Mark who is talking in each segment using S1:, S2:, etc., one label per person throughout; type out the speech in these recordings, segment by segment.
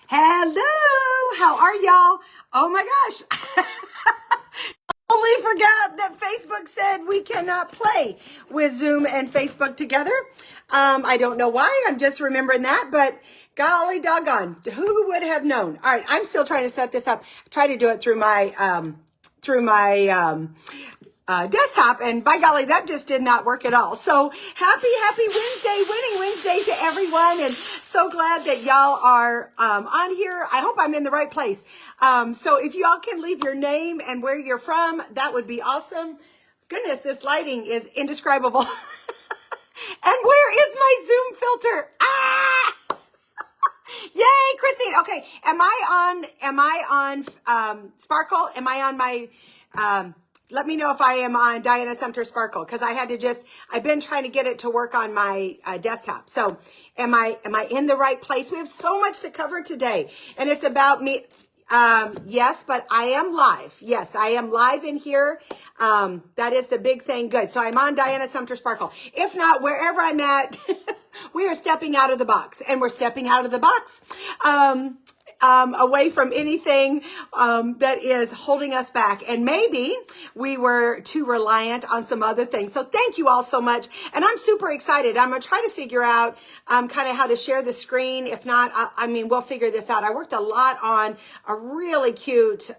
S1: Hello, how are y'all? Oh my gosh. Only forgot that Facebook said we cannot play with Zoom and Facebook together. I don't know why. I'm just remembering that, but golly doggone, who would have known? All right, I'm still trying to set this up. Try to do it through my desktop, and by golly, that just did not work at all. So happy Wednesday, winning Wednesday to everyone, and so glad that y'all are on here. I hope I'm in the right place. So if y'all can leave your name and where you're from, that would be awesome. Goodness, this lighting is indescribable. And where is my Zoom filter? Ah! Yay, Christine. Okay, am I on Sparkle? Am I on my let me know if I am on Diana Sumter Sparkle, because I've been trying to get it to work on my desktop. So am I in the right place? We have so much to cover today, and it's about me. Yes, but I am live. Yes, I am live in here. That is the big thing. Good. So I'm on Diana Sumter Sparkle. If not, wherever I'm at, we are stepping out of the box, and we're stepping out of the box. Away from anything that is holding us back. And maybe we were too reliant on some other things. So thank you all so much. And I'm super excited. I'm going to try to figure out kind of how to share the screen. If not, we'll figure this out. I worked a lot on a really cute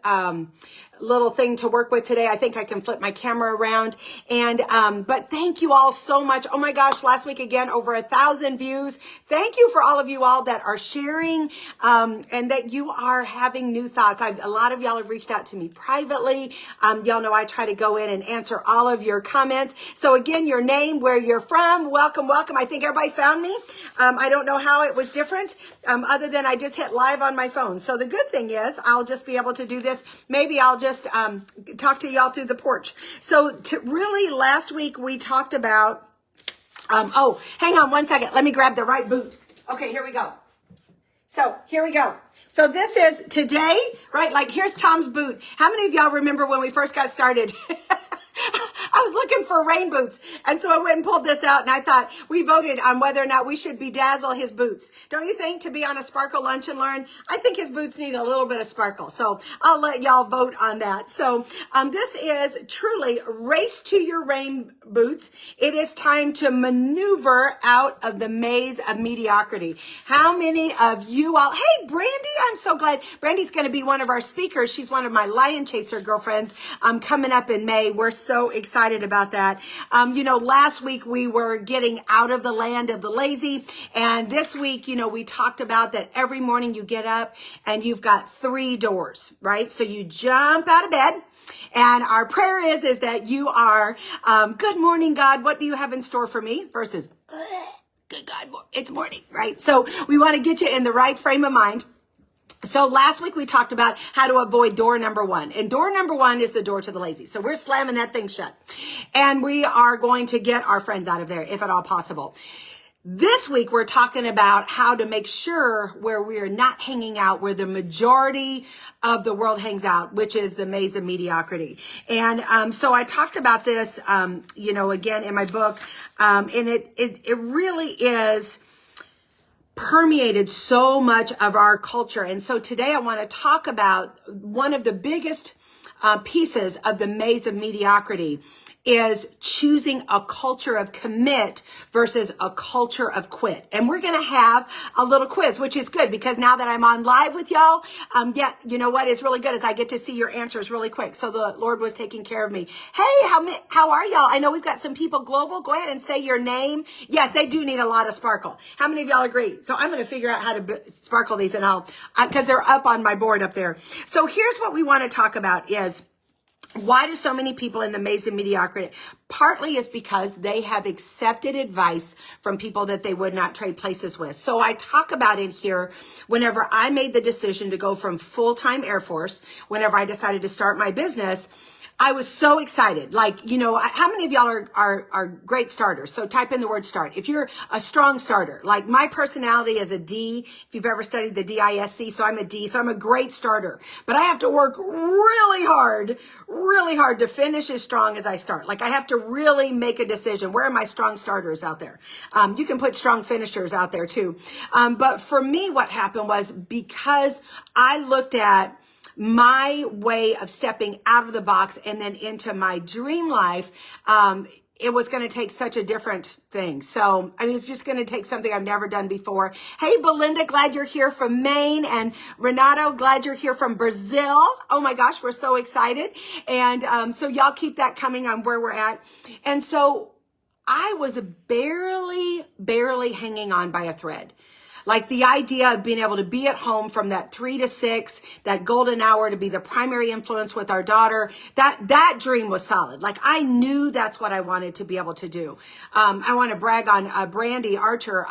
S1: little thing to work with today. I think I can flip my camera around. And but thank you all so much. Oh my gosh, last week again, over 1,000 views. Thank you for all of you all that are sharing and that you are having new thoughts. A lot of y'all have reached out to me privately. Y'all know I try to go in and answer all of your comments. So again, your name, where you're from, welcome. I think everybody found me. I don't know how it was different other than I just hit live on my phone. So the good thing is I'll just be able to do this. Maybe I'll just talk to y'all through the porch. So really last week we talked about, oh, hang on one second. Let me grab the right boot. Okay, here we go. So here we go. So this is today, right? Like here's Tom's boot. How many of y'all remember when we first got started? I was looking for Rainboots, and so I went and pulled this out, and I thought we voted on whether or not we should bedazzle his boots. Don't you think, to be on a Sparkle Lunch and Learn? I think his boots need a little bit of sparkle, so I'll let y'all vote on that. So this is truly Race to Your Rain Boots. It is time to maneuver out of the maze of mediocrity. How many of you all, hey, Brandy, I'm so glad. Brandy's going to be one of our speakers. She's one of my Lion Chaser girlfriends coming up in May. We're so excited about that. Last week we were getting out of the land of the lazy. And this week, we talked about that every morning you get up and you've got 3 doors, right? So you jump out of bed. And our prayer is that you are, good morning, God. What do you have in store for me? Versus, good God, it's morning, right? So we want to get you in the right frame of mind. So last week we talked about how to avoid door number 1. And door number 1 is the door to the lazy. So we're slamming that thing shut. And we are going to get our friends out of there, if at all possible. This week, we're talking about how to make sure where we are not hanging out, where the majority of the world hangs out, which is the maze of mediocrity. And so I talked about this, again in my book, and it really is permeated so much of our culture. And so today I want to talk about one of the biggest pieces of the maze of mediocrity is choosing a culture of commit versus a culture of quit. And we're going to have a little quiz, which is good because now that I'm on live with y'all, you know what is really good is I get to see your answers really quick. So the Lord was taking care of me. Hey, how are y'all? I know we've got some people global. Go ahead and say your name. Yes, they do need a lot of sparkle. How many of y'all agree? So I'm going to figure out how to sparkle these and because they're up on my board up there. So here's what we want to talk about is, why do so many people in the maze of mediocrity? Partly is because they have accepted advice from people that they would not trade places with. So I talk about it here whenever I made the decision to go from full-time Air Force, whenever I decided to start my business. I was so excited. Like, how many of y'all are great starters? So type in the word start. If you're a strong starter, like my personality is a D, if you've ever studied the DISC, so I'm a D, so I'm a great starter. But I have to work really hard really hard to finish as strong as I start. Like I have to really make a decision. Where are my strong starters out there? You can put strong finishers out there too. But for me, what happened was because I looked at my way of stepping out of the box and then into my dream life, it was going to take such a different thing. So, I mean, it's just going to take something I've never done before. Hey, Belinda, glad you're here from Maine. And Renato, glad you're here from Brazil. Oh my gosh, we're so excited. And so y'all keep that coming on where we're at. And so I was barely hanging on by a thread. Like the idea of being able to be at home from that 3 to 6, that golden hour to be the primary influence with our daughter, that dream was solid. Like I knew that's what I wanted to be able to do. I want to brag on Brandy Archer.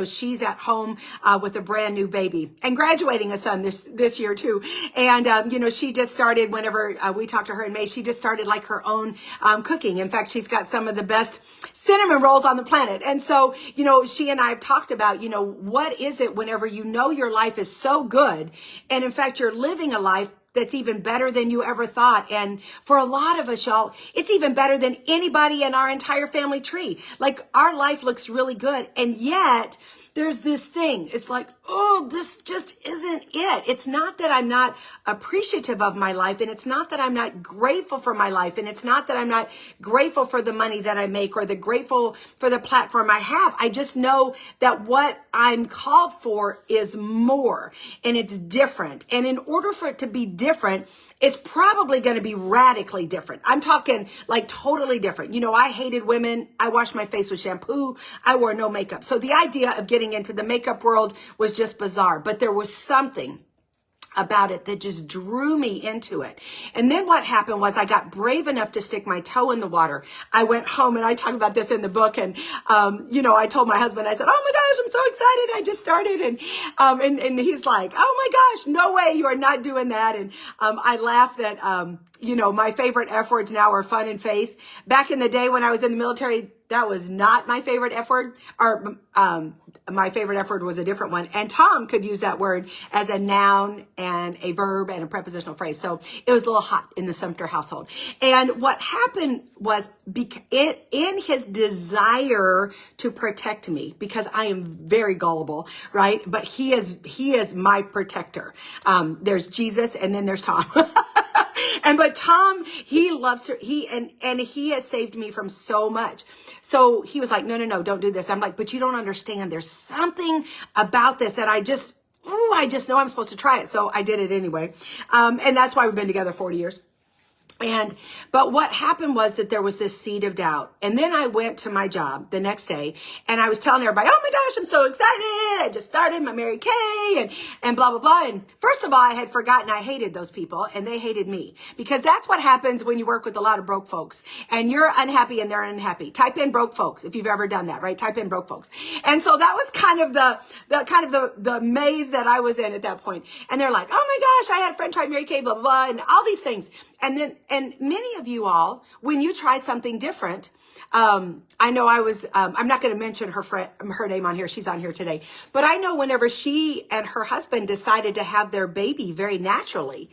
S1: She's at home with a brand new baby and graduating a son this year too. And, she just started whenever we talked to her in May, she just started like her own cooking. In fact, she's got some of the best cinnamon rolls on the planet. And so, she and I have talked about, what is it whenever you know your life is so good and in fact you're living a life that's even better than you ever thought. And for a lot of us, y'all, it's even better than anybody in our entire family tree. Like our life looks really good. And yet there's this thing. It's like, oh, this just isn't it. It's not that I'm not appreciative of my life. And it's not that I'm not grateful for my life. And it's not that I'm not grateful for the money that I make or grateful for the platform I have. I just know that what I'm called for is more and it's different. And in order for it to be different, it's probably going to be radically different. I'm talking like totally different. I hated women. I washed my face with shampoo. I wore no makeup. So the idea of getting into the makeup world was just bizarre, but there was something about it that just drew me into it. And then what happened was I got brave enough to stick my toe in the water. I went home and I talk about this in the book. And, I told my husband, I said, oh my gosh, I'm so excited. I just started. And he's like, oh my gosh, no way. You are not doing that. And, I laughed that, my favorite F words now are fun and faith. Back in the day when I was in the military, that was not my favorite F word, or my favorite F word was a different one. And Tom could use that word as a noun and a verb and a prepositional phrase. So it was a little hot in the Sumter household. And what happened was in his desire to protect me, because I am very gullible, right? But he is my protector. There's Jesus and then there's Tom. But Tom, he loves her. He has saved me from so much. So he was like, no, don't do this. I'm like, but you don't understand. There's something about this that I just know I'm supposed to try it. So I did it anyway. And that's why we've been together 40 years. But what happened was that there was this seed of doubt. And then I went to my job the next day and I was telling everybody, oh my gosh, I'm so excited. I just started my Mary Kay and blah, blah, blah. And first of all, I had forgotten I hated those people and they hated me, because that's what happens when you work with a lot of broke folks and you're unhappy and they're unhappy. Type in broke folks if you've ever done that, right? Type in broke folks. And so that was kind of the maze that I was in at that point. And they're like, oh my gosh, I had a friend try Mary Kay, blah, blah, blah, and all these things. And many of you all, when you try something different, I know I'm not going to mention her name on here. She's on here today. But I know whenever she and her husband decided to have their baby very naturally,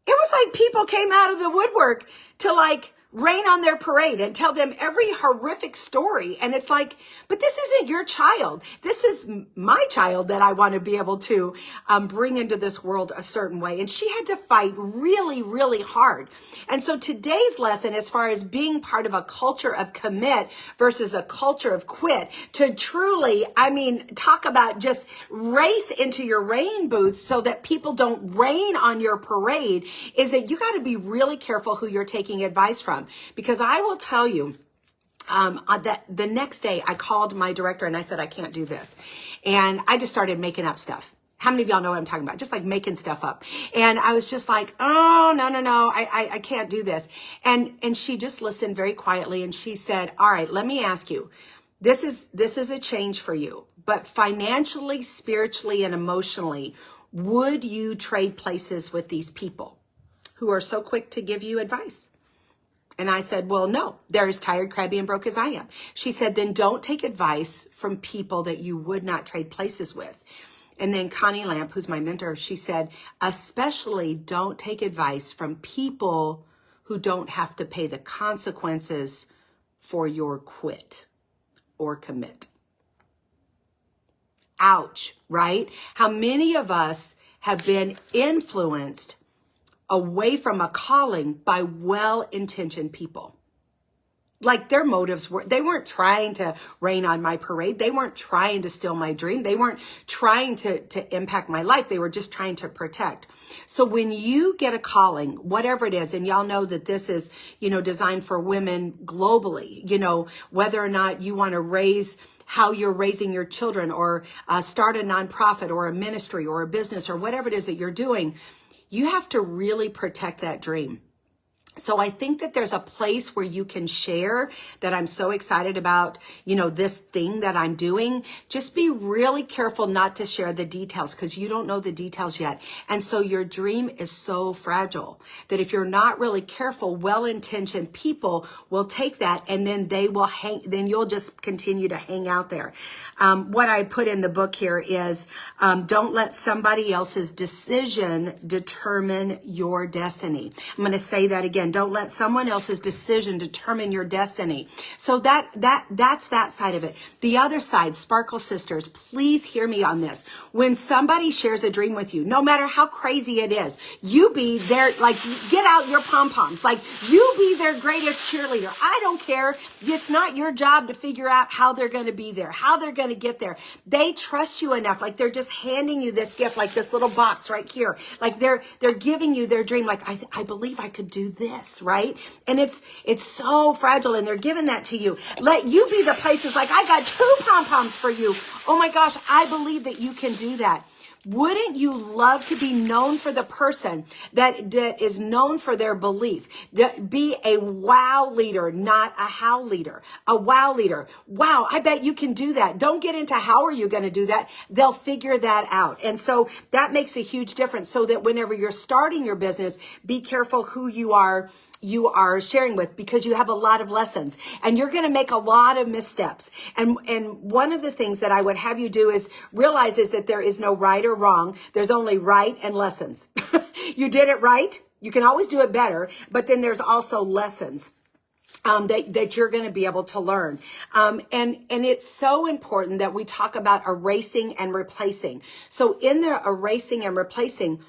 S1: it was like people came out of the woodwork to like rain on their parade and tell them every horrific story. And it's like, but this isn't your child. This is my child that I want to be able to bring into this world a certain way. And she had to fight really, really hard. And so today's lesson, as far as being part of a culture of commit versus a culture of quit, to truly, talk about just race into your rain boots so that people don't rain on your parade, is that you got to be really careful who you're taking advice from. Because I will tell you, that the next day I called my director and I said, I can't do this. And I just started making up stuff. How many of y'all know what I'm talking about? Just like making stuff up. And I was just like, oh, no, I can't do this. And she just listened very quietly and she said, all right, let me ask you, this is a change for you, but financially, spiritually, and emotionally, would you trade places with these people who are so quick to give you advice? And I said, well, no, they're as tired, crabby, and broke as I am. She said, then don't take advice from people that you would not trade places with. And then Connie Lamp, who's my mentor, she said, especially don't take advice from people who don't have to pay the consequences for your quit or commit. Ouch, right? How many of us have been influenced away from a calling by well-intentioned people? Like their motives were, they weren't trying to rain on my parade. They weren't trying to steal my dream. They weren't trying to impact my life. They were just trying to protect. So when you get a calling, whatever it is, and y'all know that this is, designed for women globally, whether or not you want to raise how you're raising your children or start a nonprofit or a ministry or a business or whatever it is that you're doing, you have to really protect that dream. So I think that there's a place where you can share that I'm so excited about, this thing that I'm doing. Just be really careful not to share the details because you don't know the details yet. And so your dream is so fragile that if you're not really careful, well-intentioned people will take that and then then you'll just continue to hang out there. What I put in the book here is, don't let somebody else's decision determine your destiny. I'm going to say that again. Don't let someone else's decision determine your destiny. So that's that side of it. The other side, Sparkle Sisters, please hear me on this. When somebody shares a dream with you, no matter how crazy it is, you be their, get out your pom-poms. You be their greatest cheerleader. I don't care. It's not your job to figure out how they're going to be there, how they're going to get there. They trust you enough. They're just handing you this gift, this little box right here. They're giving you their dream. I believe I could do this. Right? And it's so fragile and they're giving that to you. Let you be the places I got 2 pom-poms for you. Oh my gosh, I believe that you can do that. Wouldn't you love to be known for the person that is known for their belief? Be a wow leader, not a how leader. A wow leader. Wow, I bet you can do that. Don't get into how are you going to do that. They'll figure that out. And so that makes a huge difference so that whenever you're starting your business, be careful who you are sharing with because you have a lot of lessons and you're going to make a lot of missteps. And one of the things that I would have you do is realize is that there is no right or wrong. There's only right and lessons. You did it right. You can always do it better, but then there's also lessons that you're going to be able to learn. And it's so important that we talk about erasing and replacing. So in the erasing and replacing,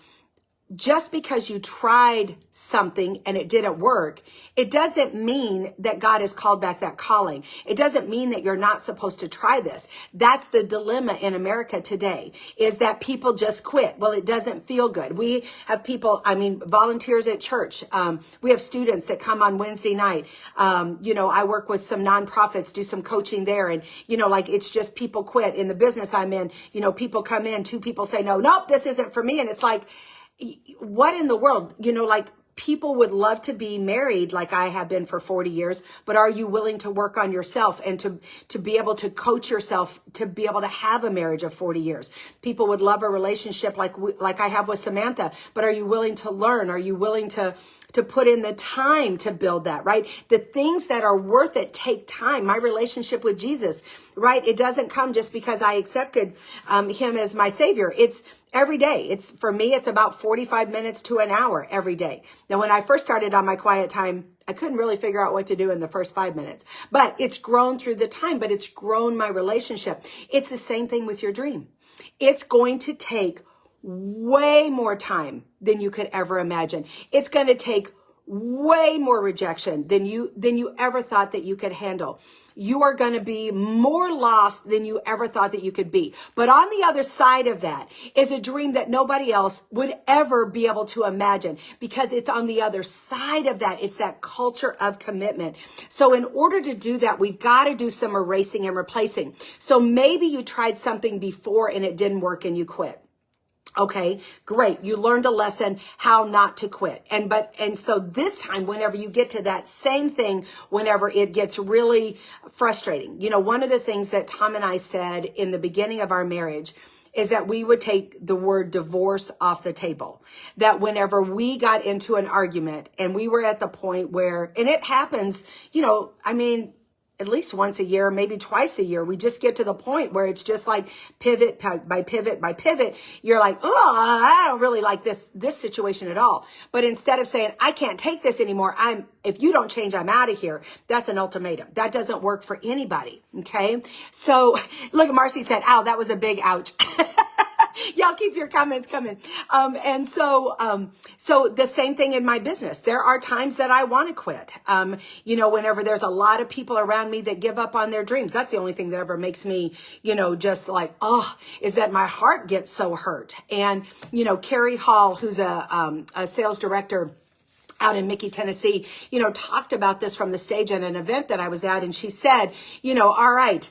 S1: just because you tried something and it didn't work, it doesn't mean that God has called back that calling. It doesn't mean that you're not supposed to try this. That's the dilemma in America today, is that people just quit. Well, it doesn't feel good. We have people, volunteers at church. We have students that come on Wednesday night. I work with some nonprofits, do some coaching there. And, it's just people quit. In the business I'm in, people come in, 2 people say, nope, this isn't for me. And it's what in the world, people would love to be married like I have been for 40 years, but are you willing to work on yourself and to be able to coach yourself to be able to have a marriage of 40 years? People would love a relationship like I have with Samantha, but are you willing to learn? Are you willing to put in the time to build that, right? The things that are worth it take time. My relationship with Jesus, right? It doesn't come just because I accepted him as my savior. It's every day. For me, it's about 45 minutes to an hour every day. Now, when I first started on my quiet time, I couldn't really figure out what to do in the first 5 minutes, but it's grown through the time, but it's grown my relationship. It's the same thing with your dream. It's going to take way more time than you could ever imagine. It's going to take way more rejection than you ever thought that you could handle. You are going to be more lost than you ever thought that you could be. But on the other side of that is a dream that nobody else would ever be able to imagine, because it's on the other side of that. It's that culture of commitment. So in order to do that, we've got to do some erasing and replacing. So maybe you tried something before and it didn't work and you quit. Okay, great. You learned a lesson how not to quit. And so this time, whenever you get to that same thing, whenever it gets really frustrating, one of the things that Tom and I said in the beginning of our marriage is that we would take the word divorce off the table. That whenever we got into an argument and we were at the point where, and it happens, at least once a year, maybe twice a year. We just get to the point where it's just like pivot by pivot by pivot. You're like, oh, I don't really like this situation at all. But instead of saying, I can't take this anymore, if you don't change, I'm out of here. That's an ultimatum. That doesn't work for anybody. Okay. So look, Marcy said, ow, that was a big ouch. Y'all keep your comments coming. So the same thing in my business. There are times that I want to quit. Whenever there's a lot of people around me that give up on their dreams, that's the only thing that ever makes me, just like, is that my heart gets so hurt. And, Carrie Hall, who's a sales director out in Mickey, Tennessee, talked about this from the stage at an event that I was at. And she said, all right,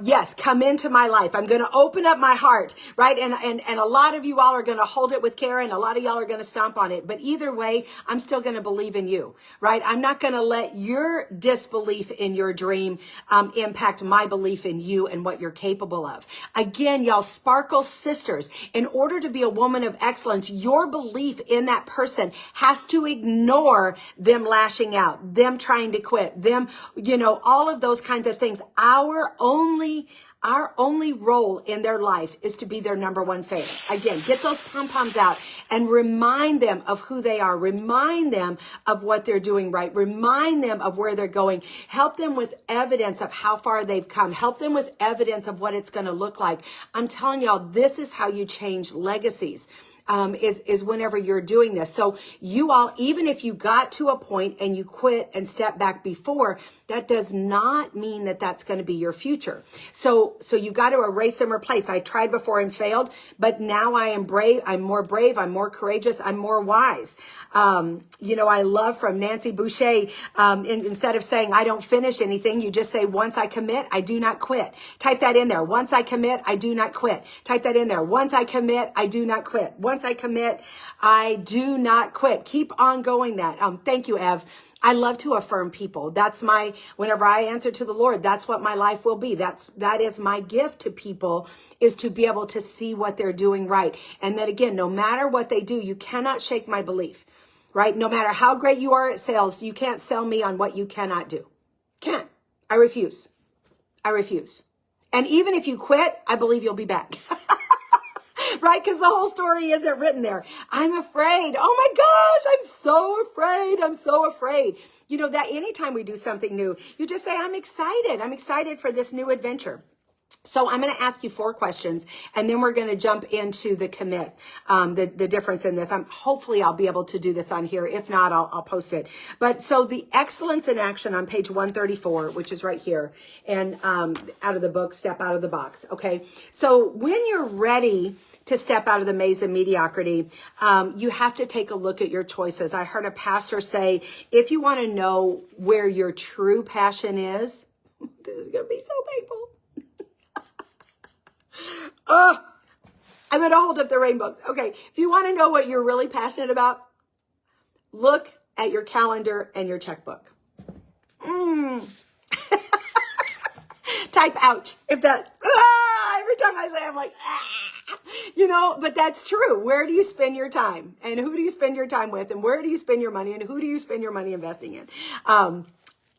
S1: yes, come into my life. I'm going to open up my heart, right? And a lot of you all are going to hold it with care, and a lot of y'all are going to stomp on it. But either way, I'm still going to believe in you, right? I'm not going to let your disbelief in your dream impact my belief in you and what you're capable of. Again, y'all, Sparkle Sisters, in order to be a woman of excellence, your belief in that person has to ignore them lashing out, them trying to quit, them, all of those kinds of things. Our only role in their life is to be their number one fan. Again, get those pom-poms out and remind them of who they are. Remind them of what they're doing right. Remind them of where they're going. Help them with evidence of how far they've come. Help them with evidence of what it's going to look like. I'm telling y'all, this is how you change legacies. Is whenever you're doing this. So you all, even if you got to a point and you quit and step back before, that does not mean that that's going to be your future. So you got to erase and replace. I tried before and failed, but now I am brave. I'm more brave. I'm more courageous. I'm more wise. I love from Nancy Boucher, instead of saying, I don't finish anything, you just say, once I commit, I do not quit. Type that in there. Once I commit, I do not quit. Type that in there. Once I commit, I do not quit. Once I commit, I do not quit. Keep on going that. Thank you, Ev. I love to affirm people. Whenever I answer to the Lord, that's what my life will be. That is my gift to people, is to be able to see what they're doing right. And that again, no matter what they do, you cannot shake my belief, right? No matter how great you are at sales, you can't sell me on what you cannot do. Can't. I refuse. And even if you quit, I believe you'll be back. Right? Because the whole story isn't written there. I'm afraid. Oh my gosh, I'm so afraid. That anytime we do something new, you just say, I'm excited for this new adventure. So I'm going to ask you 4 questions, and then we're going to jump into the commit, the difference in this. Hopefully I'll be able to do this on here. If not, I'll post it. But so the excellence in action on page 134, which is right here, and out of the book, Step Out of the Box. Okay. So when you're ready to step out of the maze of mediocrity, you have to take a look at your choices. I heard a pastor say, if you want to know where your true passion is, this is going to be so painful. I'm going to hold up the rainbows. Okay. If you want to know what you're really passionate about, look at your calendar and your checkbook. Type ouch. If that, every time I say it, I'm like, but that's true. Where do you spend your time, and who do you spend your time with, and where do you spend your money, and who do you spend your money investing in?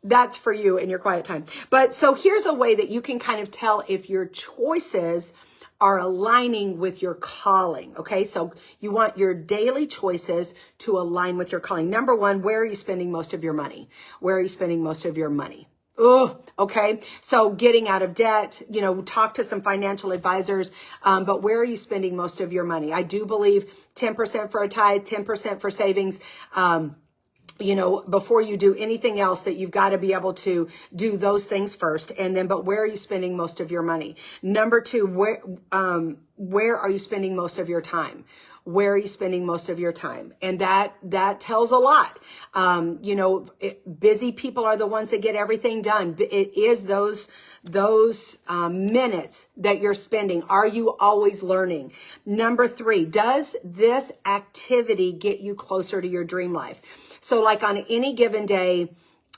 S1: That's for you in your quiet time. But so here's a way that you can kind of tell if your choices are aligning with your calling. Okay. So you want your daily choices to align with your calling. Number 1, where are you spending most of your money? Oh, okay. So getting out of debt, talk to some financial advisors. But where are you spending most of your money? I do believe 10% for a tithe, 10% for savings. Before you do anything else, that you've got to be able to do those things first. And then, but where are you spending most of your money? Number 2, where are you spending most of your time? Where are you spending most of your time? And that tells a lot. Busy people are the ones that get everything done. It is those minutes that you're spending. Are you always learning? Number 3, does this activity get you closer to your dream life? So like on any given day,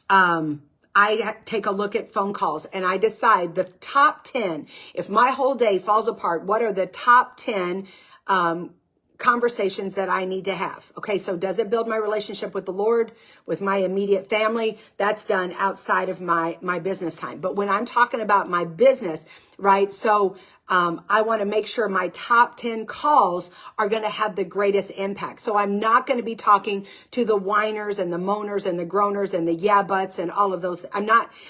S1: I take a look at phone calls and I decide the top 10, if my whole day falls apart, what are the top 10, conversations that I need to have. Okay, so does it build my relationship with the Lord, with my immediate family? That's done outside of my business time. But when I'm talking about my business, right? So I want to make sure my top 10 calls are going to have the greatest impact. So I'm not going to be talking to the whiners and the moaners and the groaners and the yeah buts and all of those.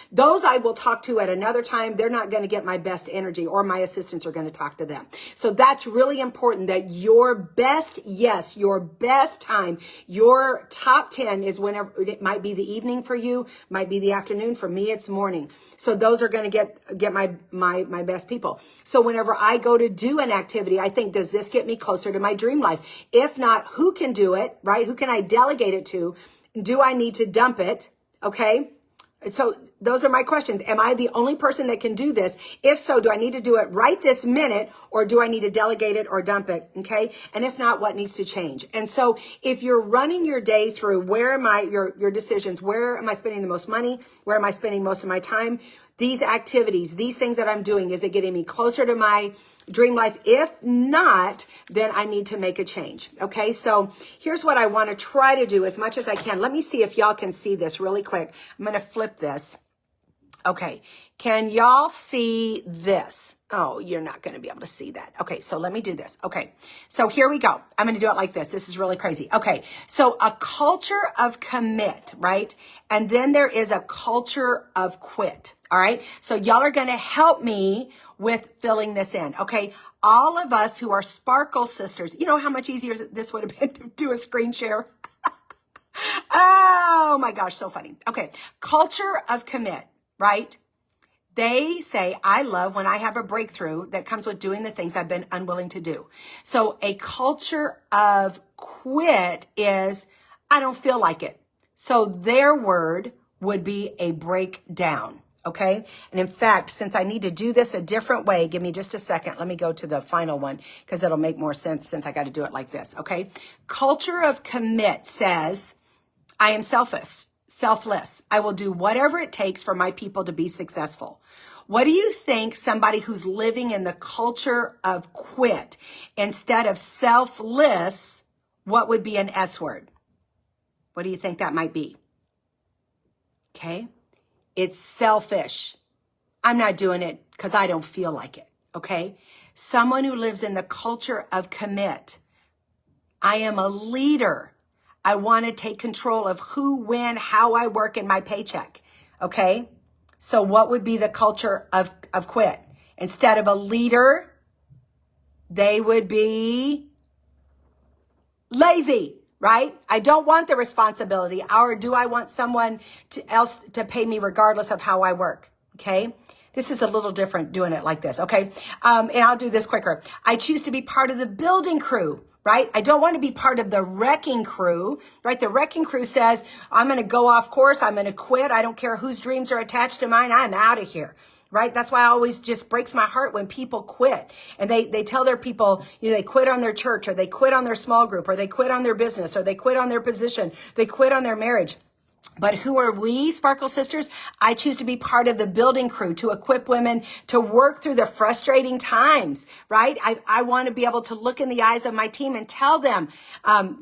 S1: Those I will talk to at another time. They're not going to get my best energy, or my assistants are going to talk to them. So that's really important, that your best, yes, your best time, your top 10 is whenever. It might be the evening for you, might be the afternoon. For me, it's morning. So those are going to get my best people. So whenever I go to do an activity, I think, does this get me closer to my dream life? If not, who can do it, right? Who can I delegate it to? Do I need to dump it? Okay. So those are my questions. Am I the only person that can do this? If so, do I need to do it right this minute, or do I need to delegate it or dump it? Okay. And if not, what needs to change? And so if you're running your day through, where am I, your decisions, where am I spending the most money? Where am I spending most of my time? These activities, these things that I'm doing, is it getting me closer to my dream life? If not, then I need to make a change. Okay, so here's what I want to try to do as much as I can. Let me see if y'all can see this really quick. I'm going to flip this. Okay, can y'all see this? Oh, you're not going to be able to see that. Okay, so let me do this. Okay, so here we go. I'm going to do it like this. This is really crazy. Okay, so a culture of commit, right? And then there is a culture of quit. All right, so y'all are going to help me with filling this in. Okay, all of us who are Sparkle Sisters, you know how much easier this would have been to do a screen share? Oh my gosh, so funny. Okay, culture of commit, right? They say, I love when I have a breakthrough that comes with doing the things I've been unwilling to do. So a culture of quit is, I don't feel like it. So their word would be a breakdown. Okay. And in fact, since I need to do this a different way, give me just a second. Let me go to the final one, because it'll make more sense since I got to do it like this. Okay. Culture of commit says, I am selfless. I will do whatever it takes for my people to be successful. What do you think somebody who's living in the culture of quit instead of selfless, what would be an S word? What do you think that might be? Okay. It's selfish. I'm not doing it because I don't feel like it. Okay. Someone who lives in the culture of commit. I am a leader. I want to take control of who, when, how I work, in my paycheck. Okay. So what would be the culture of quit? Instead of a leader, they would be lazy. Right? I don't want the responsibility, or do I want someone else to pay me regardless of how I work? Okay. This is a little different doing it like this. Okay. And I'll do this quicker. I choose to be part of the building crew, right? I don't want to be part of the wrecking crew, right? The wrecking crew says, I'm going to go off course. I'm going to quit. I don't care whose dreams are attached to mine. I'm out of here. Right? That's why it always just breaks my heart when people quit, and they tell their people, you know, they quit on their church, or they quit on their small group, or they quit on their business, or they quit on their position. They quit on their marriage. But who are we, Sparkle Sisters? I choose to be part of the building crew to equip women to work through the frustrating times, right? I want to be able to look in the eyes of my team and tell them, I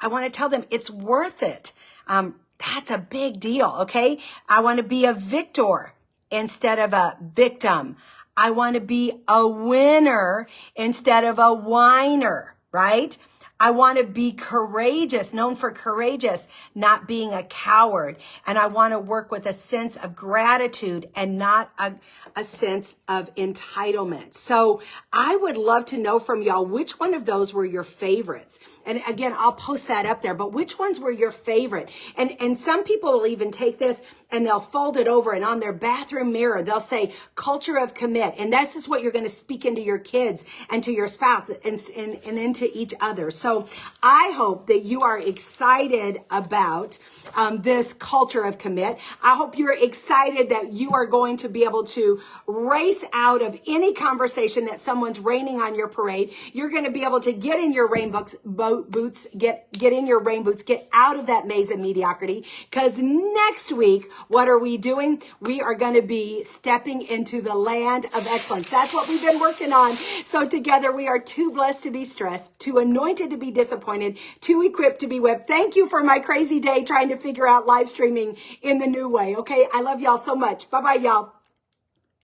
S1: want to tell them it's worth it. That's a big deal. Okay. I want to be a victor instead of a victim. I want to be a winner instead of a whiner, right? I want to be courageous, known for courageous, not being a coward. And I want to work with a sense of gratitude and not a sense of entitlement. So I would love to know from y'all, which one of those were your favorites? And again, I'll post that up there, but which ones were your favorite? And some people will even take this and they'll fold it over, and on their bathroom mirror, they'll say culture of commit. And this is what you're going to speak into your kids and to your spouse and into each other. So I hope that you are excited about this culture of commit. I hope you're excited that you are going to be able to race out of any conversation that someone's raining on your parade. You're going to be able to get in your boots, get in your rain boots, get out of that maze of mediocrity. Because next week, what are we doing? We are going to be stepping into the land of excellence. That's what we've been working on. So together we are too blessed to be stressed, too anointed to be disappointed, too equipped to be whipped. Thank you for my crazy day trying to figure out live streaming in the new way. Okay. I love y'all so much. Bye-bye, y'all.